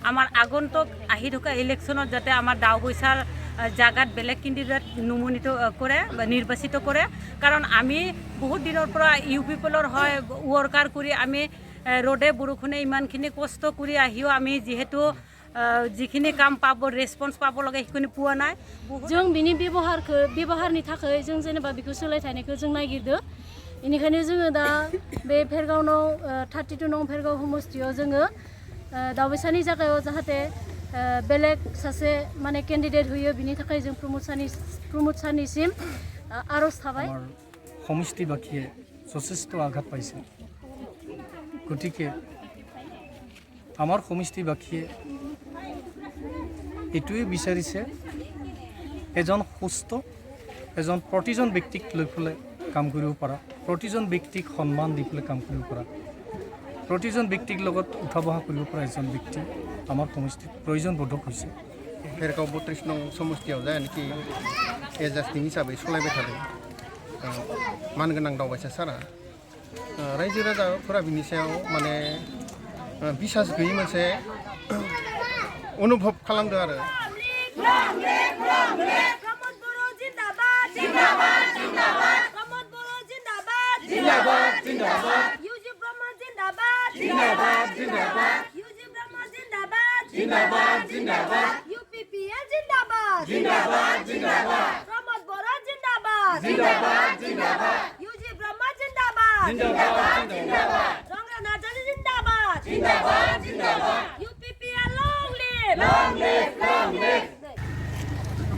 আমাৰ আগন্তুক আহি থকা ইলেকশ্যনত যাতে আমাৰ ডাওবৈচাৰ জাগাত বেলেগ কেণ্ডিডেট নমনিত কৰে বা নিৰ্বাচিত কৰে। কাৰণ আমি বহুত দিনৰ পৰা ইউ পিপলৰ হয় ৱৰ্কাৰ কৰি আমি ৰ'দে বৰষুণে ইমানখিনি কষ্ট কৰি আহিও আমি যিহেতু जिखिनि काम पाब रेसपन्स पाब लगे हिखिनि पुआ नाय जों बिनि व्यवहारनि थाखाय जों जेनेबा बिखौ सोलायथायनायखौ जों नागिरदो इनिखायनो जोङो दा बे भेरगावनाव 32 नं भेरगाव समस्तियाव जोङो दावबैसानि जायगायाव जाहाथे बेलेग सासे माने केन्डिडेट होयो बिनि थाखाय जों प्रमोद सारनिसिम आरज थाबाय समस्ति बाखिये যথেষ্ট आघात पाइছে गतिके आमार समस्ति बाखिये एटुए विचारिছে एजन सुस्थ एजन प्रतिजन व्यक्तिक লৈ পেলাই কাম কৰিব পৰা प्रतिजन व्यक्तिक सम्मान দি পেলাই কাম কৰিব পৰা प्रतिजन व्यक्तिक লগত উঠা বহা কৰিব পৰা এজন ব্যক্তি আমাৰ সমষ্টিত প্ৰয়োজন বোধক হৈছে भेरगाव 32 नं समस्तियाव जायनाखि एजास्टिं हिसाबै सलायबाय थादों मानगोनां दावबायसा सारा रायजो राजाफोरा बिनि सायाव माने बिसास गैयै मोनसे अनुभव खालामदों आरो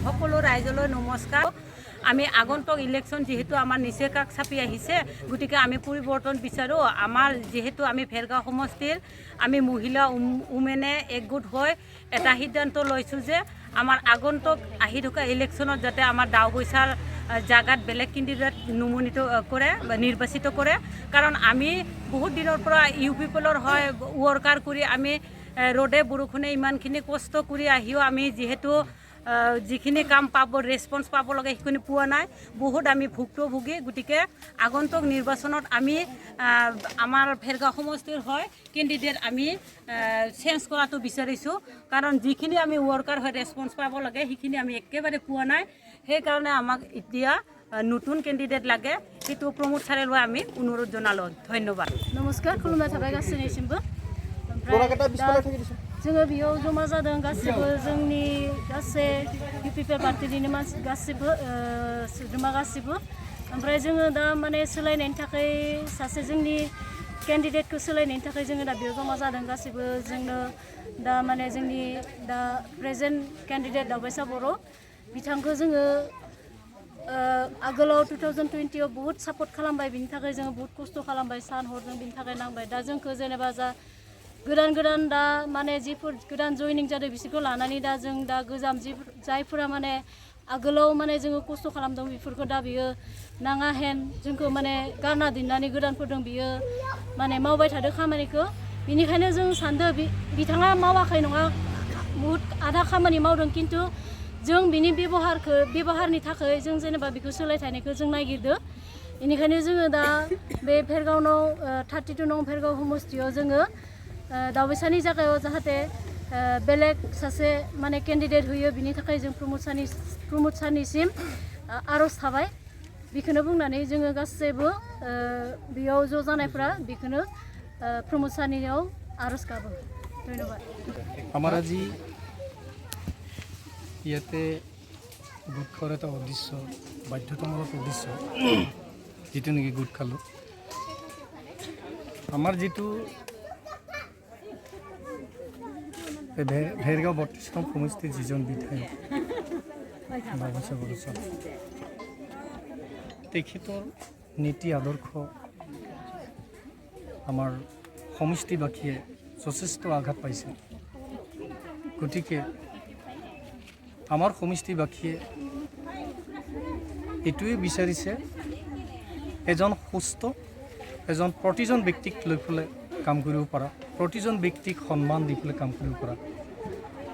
সকলো ৰাইজলৈ নমস্কাৰ আমি আগন্তুক ইলেকশ্যন যেহেতু আমাৰ নিচে কাষ চাপি আহিছে গতিকে আমি পৰিৱৰ্তন বিচাৰোঁ আমাৰ যেহেতু আমি ভেৰগাঁও সমষ্টিৰ আমি মহিলা উমেনে একগোট হৈ এটা সিদ্ধান্ত লৈছোঁ যে আমাৰ আগন্তুক আহি থকা ইলেকশ্যনত যাতে আমাৰ ডাওবৈচাৰ জাগাত বেলেগ কেণ্ডিডেট নমনিত কৰে বা নিৰ্বাচিত কৰে কাৰণ আমি বহুত দিনৰ পৰা ইউ পিপলৰ হয় ৱৰ্কাৰ কৰি আমি ৰ'দে বৰষুণে ইমানখিনি কষ্ট কৰি আহিও আমি যিহেতু যিখিনি কাম পাব ৰেসপন্স পাব লগে হিখিনি পুৱা নাই বহুত আমি ভুক্তভোগী গতিকে আগন্তুক নিৰ্বাচনত আমি আমাৰ ভেৰগাঁও সমষ্টিৰ হয় কেণ্ডিডেট আমি চেঞ্জ কৰাটো বিচাৰিছোঁ কাৰণ যিখিনি আমি ৱৰ্কাৰ হয় ৰেসপন্স পাব লাগে হিখিনি আমি একেবাৰে পুৱা নাই সেইকাৰণে আমাক এতিয়া নতুন কেণ্ডিডেট লাগে সেইটো প্ৰমোদ ছাৰে লৈ আমি অনুৰোধ জনালোঁ ধন্যবাদ नमस्कार खुलुमनाय थाबाय गासैनिसिमबो जोङो बेयाव जमा जादों गासिबो जोंनि गासै इउपिपिएल पार्टिनिनो मानसि गासिबो सोद्रोमा गासिबो ओमफ्राय जोङो दा माने सोलायनायनि थाखाय सासे जोंनि केन्डिडेटखौ सोलायनायनि थाखाय जोङो दा बेयाव जमा जादों गासिबो जोंनो दा माने जोंनि दा प्रेजेन्ट केन्डिडेट दावबायसा बर' बिथांखौ जोङो आगोलाव 2020 आव बहुत सापर्ट खालामबाय बिनि थाखाय जोङो बहुत खस्थ' खालामबाय सान हर जों बिनि थाखाय नांबाय दा जोंखौ जेनेबा जा गोदान दा माने जिफोर गोदान जयनिं जादों बिसोरखौ लानानै दा जों दा गोजाम जायफोरा माने आगोलाव माने जोङो खस्थ' खालामदों बेफोरखौ दा बियो नाङा हेन जोंखौ माने गारना दोननानै गोदानफोरदों बियो माने मावबाय थादों खामानिखौ बिनिखायनो जों सानदों बिथाङा मावाखै नङा बहुत आधा खामानि मावदों खिन्थु जों बिनि व्यवहारनि थाखाय जों जेनेबा बिखौ सोलायथायनायखौ जों नागिरदो बेनिखायनो जोङो दा बे भेरगावनाव 32 नं भेरगाव समस्तियाव जोङो दावबैसानि जायगायाव जाहाथे बेलेग सासे माने केन्डिडेट होयो बिनि थाखाय जों प्रमोद सारनिसिम आरज थाबाय बेखौनो बुंनानै जोङो गासैबो बेयाव ज' जानायफ्रा बेखौनो प्रमोद सारनियाव आरज गाबो धन्यबाद আমাৰ আজি ইয়াতে গোট খোৱাৰ এটা উদ্দেশ্য বাধ্যতামূলক উদ্দেশ্য যিটো নেকি গোট খালোঁ আমাৰ যিটো भेरगाव 32 नं समष्टिर जिजन विधायक दावबैसा बर' सार तेखेतर नीति आदर्श आमार समष्टिबाखिये যথেষ্ট आघात पाइছে गतिके आमार समष्टिबाखिये एटुए विचारिছে एजन सुस्थ एजन प्रतिजन व्यक्तिक লৈ পেলাই কাম কৰিব পৰা प्रतिजन व्यक्तिक सम्मान দি পেলাই কাম কৰিব পৰা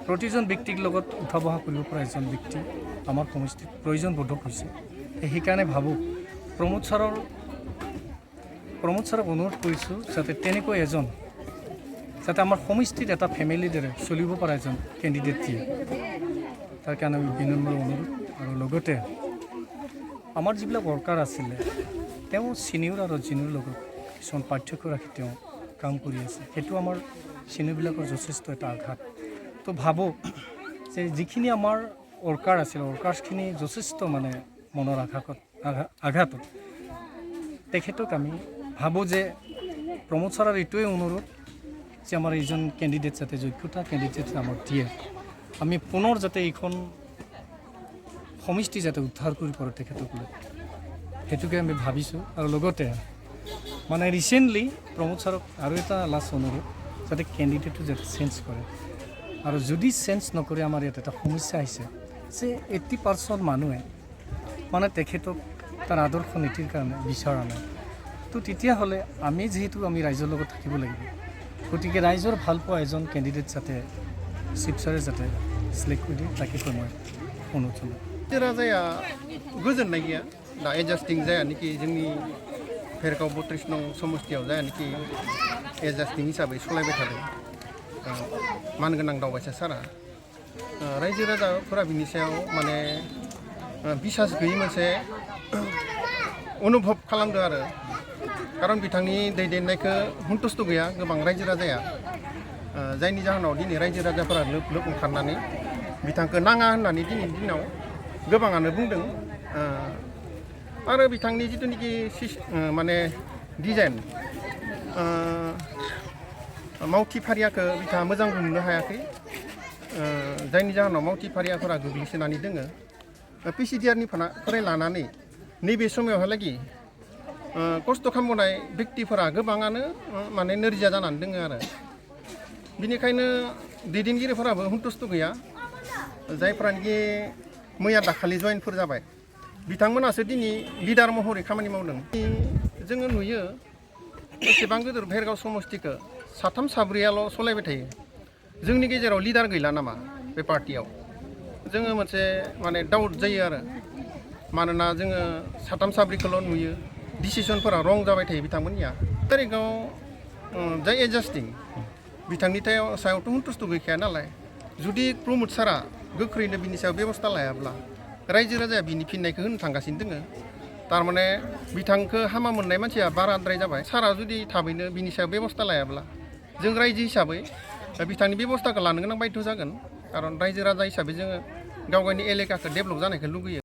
प्रतिजन व्यक्तिक লগত উঠা বহা কৰিব পৰা এজন ব্যক্তি আমাৰ সমষ্টিত প্ৰয়োজন বোধক হৈছে সেইকাৰণে ভাবোঁ প্ৰমোদ ছাৰক অনুৰোধ কৰিছোঁ যাতে তেনেকৈ এজন যাতে আমাৰ সমষ্টিত এটা ফেমিলিৰ দৰে চলিব পৰা এজন কেণ্ডিডেট দিয়ে তাৰ কাৰণে আমি বিনম্ৰ অনুৰোধ আৰু লগতে আমাৰ যিবিলাক ৱৰ্কাৰ আছিলে তেওঁ চিনিয়ৰ আৰু জুনিয়ৰ লগত কিছুমান পাৰ্থক্য ৰাখি তেওঁ কাম কৰি আছে সেইটো আমাৰ চিনিয়ৰবিলাকৰ যথেষ্ট এটা আঘাত তো ভাবোঁ যে যিখিনি আমাৰ ৱৰ্কাৰ আছিল ৱৰ্কাৰ্ছখিনি যথেষ্ট মানে মনৰ আঘাতত তেখেতক আমি ভাবোঁ যে প্ৰমোদ ছাৰৰ এইটোৱে অনুৰোধ যে আমাৰ এইজন কেণ্ডিডেট যাতে যোগ্যতা কেণ্ডিডেট আমাক দিয়ে আমি পুনৰ যাতে এইখন সমষ্টি যাতে উদ্ধাৰ কৰি পাৰোঁ তেখেতক লৈ সেইটোকে আমি ভাবিছোঁ আৰু লগতে মানে ৰিচেণ্টলি প্ৰমোদ ছাৰক আৰু এটা লাষ্ট অনুৰোধ যাতে কেণ্ডিডেটটো যাতে চেঞ্জ কৰে আৰু যদি চেঞ্জ নকৰে আমাৰ ইয়াত এটা সমস্যা আহিছে যে 80% মানুহে মানে তেখেতক তাৰ আদৰ্শ নীতিৰ কাৰণে বিচৰা নাই তো তেতিয়াহ'লে আমি যিহেতু আমি ৰাইজৰ লগত থাকিব লাগিব গতিকে ৰাইজৰ ভাল পোৱা এজন কেণ্ডিডেট যাতে চিফ ছাৰে যাতে চিলেক্ট কৰি দিয়ে তাকে মই অনুৰোধ জনাওঁ राजाया गोजोननाय गैया दा एडजास्टिं जायानोखि जोंनि भेरगाव 32 नं समस्तियाव जायानोखि एडजास्टिं हिसाबै सलायबाय थादों मानगोनां दावबायसा सारा रायजो राजाफोरा बिनि सायाव माने बिसास गैयै मोनसे अनुभब खालामदों आरो खारन बिथांनि दैदेननायखौ सन्तुष्ट गैया गोबां रायजो राजाया जायनि जाहोनाव दिनै रायजो राजाफोरा लोब लोब ओंखारनानै बिथांखौ नाङा होननानै दिनैनि दिनाव गोबाङानो बुंदों आरो बिथांनि जिथुनिखि माने डिजाइन मावथि फारियाखौ बिथाङा मोजां बुंनो हायाखै जायनि जाहोनाव मावथि फारियाफोरा गोग्लैसोनानै दोङो पिसिडिआरनिफ्राय लानानै नैबे समावहालागि खस्थ' खालामबोनाय व्यक्तिफोरा गोबाङानो माने नोरजिया जानानै दोङो आरो बिनिखायनो दैदेनगिरिफोराबो सन्तुष्ट गैया जायफ्रानोखि मैया दाखालि जयेनफोर जाबाय बिथांमोनासो दिनै लिडार महरै खामानि मावदों जोङो नुयो एसेबां गिदिर भेरगाव समष्टिखौ साथाम साब्रैयाल' सलायबाय थायो जोंनि गेजेराव लिडार गैला नामा बे पार्टियाव जोङो मोनसे माने डाउट जायो आरो मानोना जोङो साथाम साब्रैखौल' नुयो डिसिसनफोरा रं जाबाय थायो बिथांमोननिया तारिखाव जाय एडजास्टिं बिथांनि सायावथ' सन्तुष्ट गैखाया नालाय जुदि प्रमोद सारा गोख्रैनो बिनि सायाव बेबस्था लायाब्ला रायजो राजाया बिनि फिननायखौ होनो थांगासिनो दोङो थारमाने बिथांखौ हामा मोननाय मानसिया बाराद्राय जाबाय सारा जुदि थाबैनो बिनि सायाव बेबस्था लायाब्ला जों रायजो हिसाबै बिथांनि बेबस्थाखौ लानो गोनां बायध' जागोन खारन रायजो राजा हिसाबै जोङो गाव गावनि एलेकाखौ डेभेलप जानायखौ लुगैयो